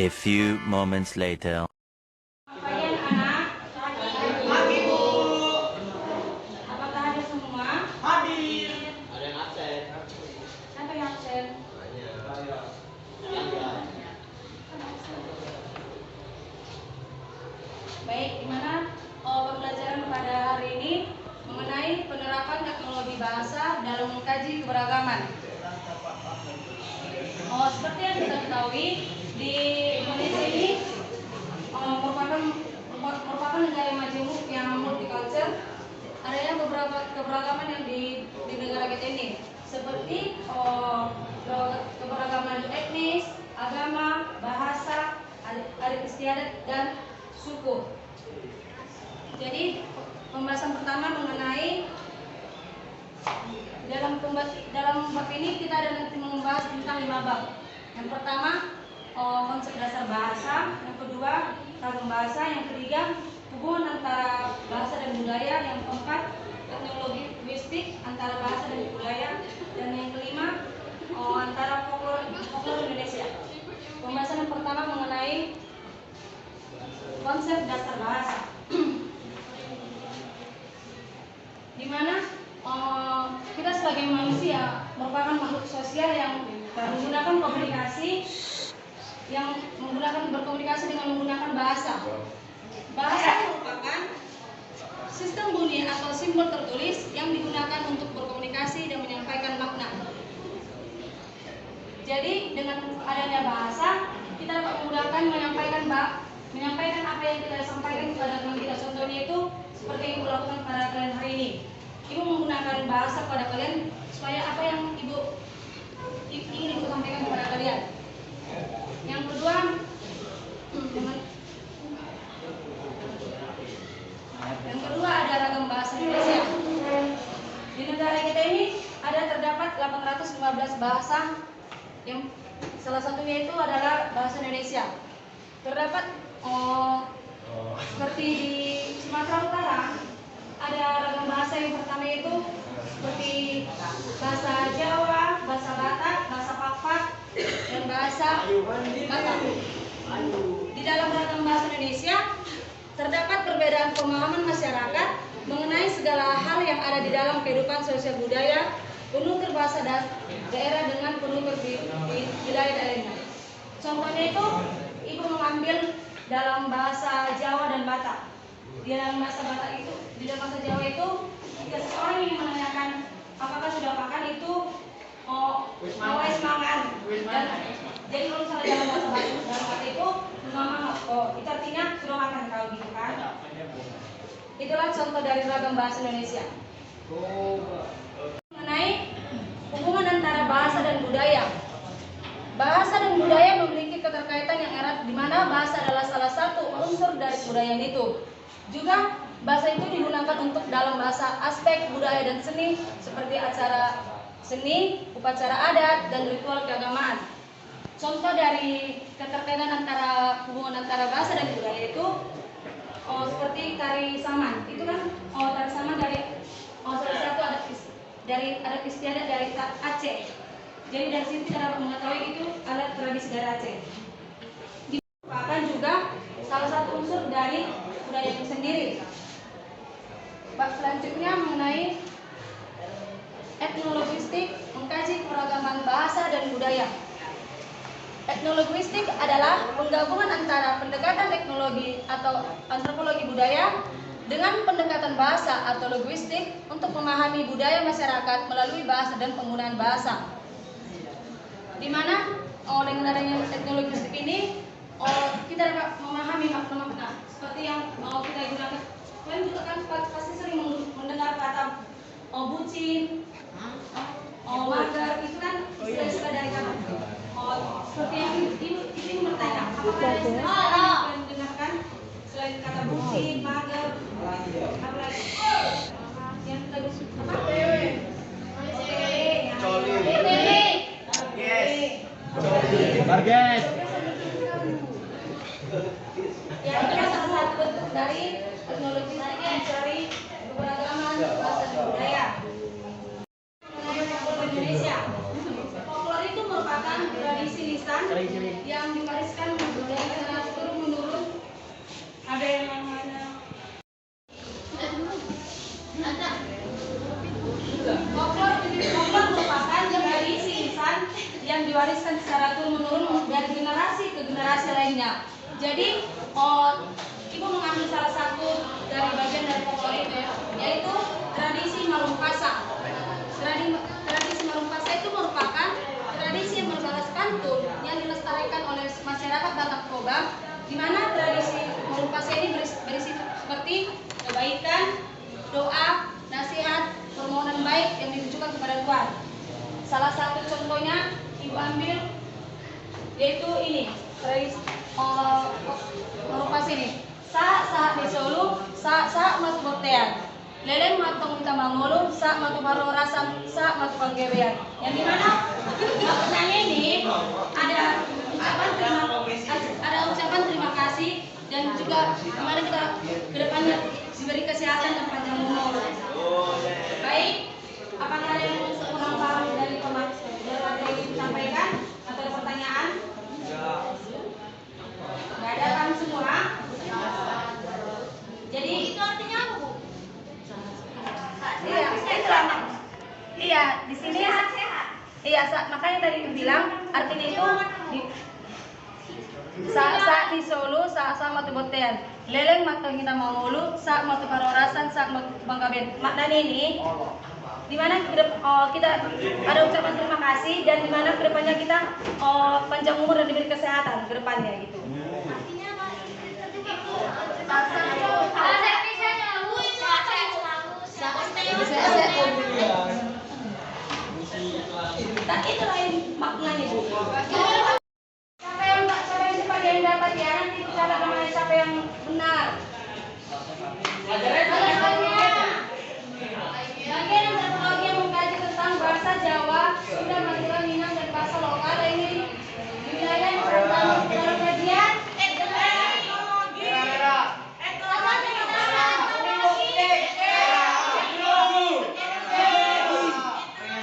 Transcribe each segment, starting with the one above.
A few moments later. Pagi anak. Pagi Bu. Apakah ada semua? Hadir. Ada yang absen. Siapa yang absen? Baik, gimana pembelajaran pada hari ini mengenai penerapan teknologi bahasa dalam mengkaji keberagaman. Seperti yang kita ketahui, di Indonesia ini merupakan negara majemuk yang multicultural. Adanya beberapa keberagaman yang di negara kita ini, seperti keberagaman etnis, agama, bahasa, adat istiadat, dan suku. Jadi pembahasan pertama mengenai dalam bab ini kita ada nanti membahas tentang 5 bab. Yang pertama konsep dasar bahasa, yang kedua ragam bahasa, yang ketiga hubungan antara bahasa dan budaya, yang keempat teknologi linguistik antara bahasa dan budaya, dan yang kelima antara folklore Indonesia. Pembahasan yang pertama mengenai konsep dasar bahasa, di mana kita sebagai manusia merupakan makhluk sosial yang menggunakan berkomunikasi dengan menggunakan bahasa. Bahasa merupakan sistem bunyi atau simbol tertulis yang digunakan untuk berkomunikasi dan menyampaikan makna. Jadi dengan adanya bahasa, kita dapat memudahkan menyampaikan apa yang kita sampaikan kepada teman kita. Contohnya itu seperti yang Ibu lakukan pada kalian hari ini. Ibu menggunakan bahasa kepada kalian supaya apa yang Ibu ingin Ibu sampaikan kepada kalian. Yang kedua, ada ragam bahasa Indonesia. Di negara kita ini terdapat 815 bahasa, yang salah satunya itu adalah bahasa Indonesia. Terdapat seperti di Sumatera Utara ada ragam bahasa. Yang pertama itu seperti bahasa Jawa, bahasa Batak, bahasa Papak, dan bahasa Batak. Di dalam ragam bahasa Indonesia terdapat perbedaan pemahaman masyarakat mengenai segala hal yang ada di dalam kehidupan sosial budaya, penutur bahasa daerah dengan penutur di wilayah lainnya. Contohnya itu, Ibu mengambil dalam bahasa Jawa dan Batak. Di dalam bahasa Jawa itu, jika seseorang ingin menanyakan apakah sudah makan, itu wis mangan. Jadi kalau misalnya dalam bahasa Batak itu mama, itu artinya sudah makan, kalau gitu kan. Itulah contoh dari ragam bahasa Indonesia. Mengenai hubungan antara bahasa dan budaya. Bahasa dan budaya memiliki keterkaitan yang erat, di mana bahasa adalah salah satu unsur dari kebudayaan itu. Juga bahasa itu digunakan untuk dalam bahasa aspek budaya dan seni, seperti acara seni, upacara adat, dan ritual keagamaan. Contoh dari keterkaitan hubungan antara bahasa dan budaya itu seperti tari saman. Itu kan tari saman dari salah satu adat istiadat dari Aceh. Jadi dari sini kita dapat mengetahui itu alat tradisi dari Aceh. Merupakan juga salah satu unsur dari budaya itu sendiri. Bab selanjutnya mengenai etnolinguistik, mengkaji keragaman bahasa dan budaya. Etnolinguistik adalah penggabungan antara pendekatan teknologi atau antropologi budaya dengan pendekatan bahasa atau linguistik untuk memahami budaya masyarakat melalui bahasa dan penggunaan bahasa. Di mana dengan adanya etnolinguistik ini kita dapat memahami makna-makna seperti yang kita gunakan. Kalian juga kan pasti sering mendengar kata bucin, mager, itu kan istilah-istilah dari kata. Seperti yang ini bertanya, apakah ada istilah yang kalian dengarkan selain kata bucin, mager, apa lagi? Yang kita apa? Target. Ya, itu salah satu bentuk dari teknologi mencari keberagaman bahasa dan budaya. Mengenai folklore Indonesia, folklore itu merupakan tradisi lisan yang diwariskan budaya Ibu mengambil salah satu dari bagian dari folklore itu ya, yaitu tradisi Marumpasa. Tradisi Marumpasa itu merupakan tradisi yang berbalas pantun yang dilestarikan oleh masyarakat Batak Toba, di mana tradisi Marumpasa ini berisi seperti kebaikan, doa, nasihat, permohonan baik yang ditujukan kepada Tuhan. Salah satu contohnya Ibu ambil yaitu ini tradisi Marumpasa ini. Sa di Solo, sa matu botean. Leleng matong minta mangolo, sa matu baro rasam, sa matu panggebean. Yang dimana maknanya ini ada ucapan terima kasih dan juga kemarin kita kedepannya diberi kesehatan dan panjang umur. Baik, apakah ada yang kurang paham dari materi yang disampaikan atau ada pertanyaan? Nggak ada kan semua? Jadi itu artinya apa, Bu? Iya, di sini sehat. Iya, makanya tadi bilang artinya itu sa di Solo, sa matu botean. Leleng matu kita mangulu, sa matu parorasan, sa matu bangkaben. Maknanya ini di mana kita ada ucapan terima kasih dan di mana kedepannya kita panjang umur dan diberi kesehatan kedepannya gitu. Artinya apa? Tapi itu lain maknanya, Bu. Siapa yang cepat yang dapat ya, nanti kita bagaimana siapa yang benar. Bagian antropologi yang mengkaji tentang bahasa Jawa, Sunda, Madura, Minang dan bahasa lokal ini di wilayah Nusantara dalam kajian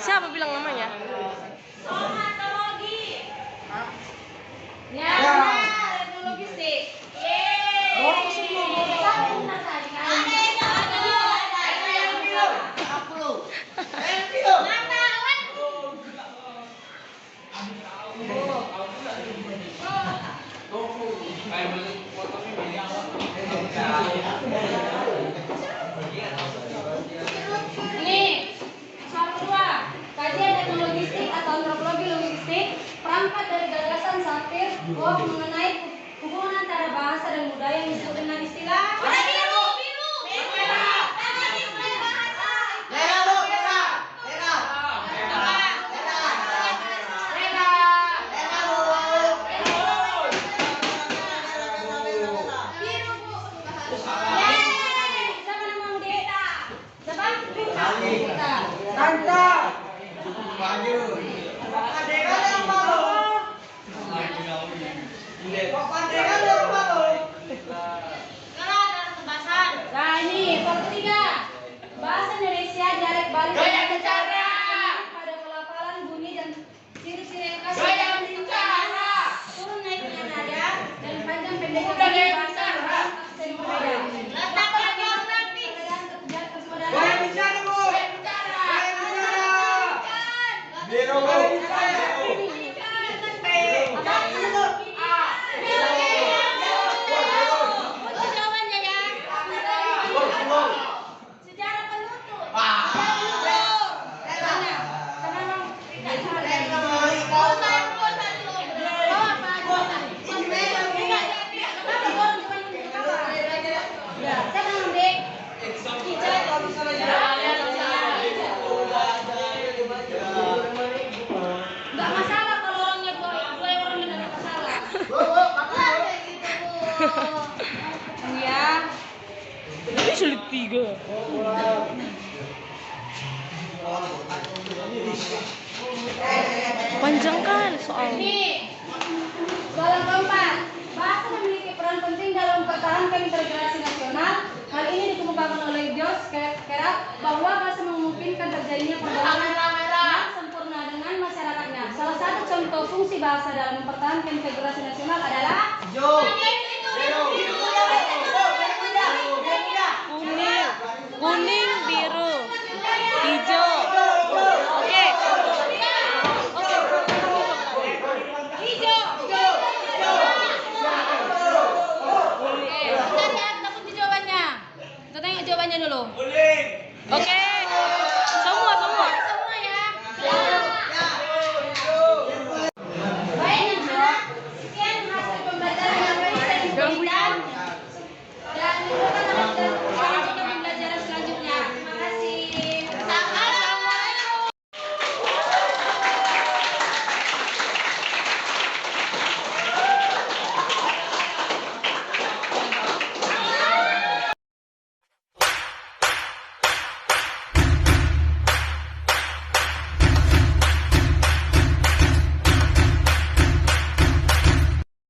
Siapa bilang namanya? Somatologi. Ya, benar, etnologi sih. Dorong semua. Siapa yang benar tadi? Ini soal kedua, kajian etnologistik atau antropologi logistik, perangkat dari gagasan Sapir bahwa mengenai hubungan antara bahasa dan budaya yang disebut dengan istilah Nah ini soal ketiga, bahasa Indonesia dialek Bali pada pelafalan bunyi dan ciri-ciri khas turun naiknya nada dan panjang pendeknya bahasa aksen berbeda. Letakkan geografi. Sejarah penutur. Enggak masalah kalau orangnya dua orangnya enggak masalah. Iya. Ini sulit 3. Panjang kan soalnya. Ini soal keempat. Bahasa memiliki peran penting dalam mempertahankan integrasi nasional. Hal ini dikemukakan oleh Jos Kerat bahwa bahasa memungkinkan terjadinya pergaulan yang sempurna dengan masyarakatnya. Salah satu contoh fungsi bahasa dalam mempertahankan integrasi nasional adalah Kuning, biru, hijau. Oke. hijau. namanya dulu. Oke.